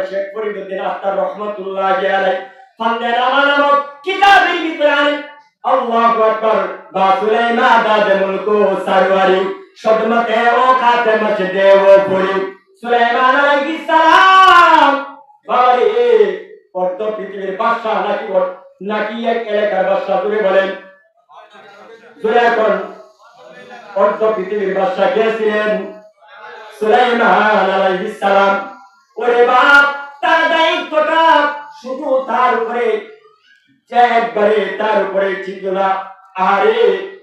শেখ ফরিদউদ্দিন আত্তার রহমাতুল্লাহি আলাইহি ফান্দে নামক কিতাবের ভিতরে আল্লাহু আকবার বা সুলাইমান দাদে মুলকু সারওয়ারি সদমতে ও খাতেমত দেও পড়ি সুলাইমান আলাইহিস সালাম বাবারে অর্ধ পৃথিবীর বাদশা নাকি এক এলাকার বাদশা তুলে বলেন জুড়ে এখন অর্ধ পৃথিবীর বাদশা কে ছিলেন সুলাইমান আলাইহিস সালাম ওরে বাপ তার দায়িত্বটা শুধু তার উপরে যে একবারে তার উপরে ছিল না আরে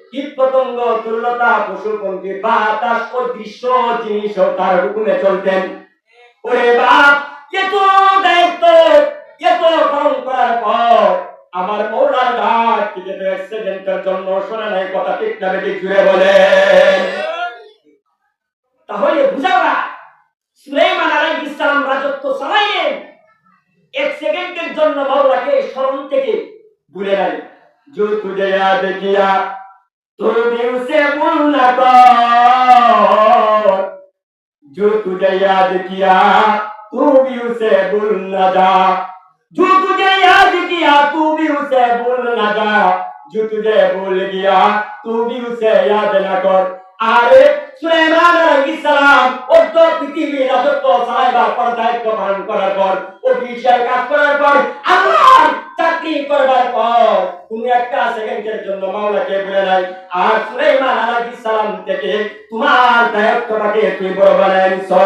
কীট পতঙ্গ তুল্যতা পশু পঙ্খী বাতাস ও দৃশ্য জিনিস তার হুকুমে চলতেন ওরে বাপ এত দায়িত্ব এত পালন করার পর আমার মৌলার ডাক থেকে অ্যাক্সিডেন্টের জন্য শোনা নাই কথা ঠিক না ঠিক জুড়ে বলেন তাহলে বুঝাবা সুলাইমান আলাইহিস সালাম রাজত্ব চালাইলেন এক সেকেন্ডের জন্য মাওলাকে স্মরণ থেকে ভুলে নাই जो तुझे याद किया तो भी उसे भूल न कर जो तुझे याद किया तू भी उसे भूल न जा जो तुझे याद किया तू भी उसे भूल न जा जो तुझे भूल गया तू भी उसे याद न कर আরে সুলাইমান আলাইহিস সালাম অর্ধ পৃথিবী রাজত্ব চালাইবার পর দায়িত্ব পালন করার পর অফিসিয়াল কাজ করার পর আল্লাহর চাকরি করবার পর তুমি একটা সেকেন্ডের জন্য মাওলাকে ভুলে নাই আর সুলাইমান আলাইহিস সালাম থেকে তোমার দায়িত্বটাকে তুমি বড় বানাইছো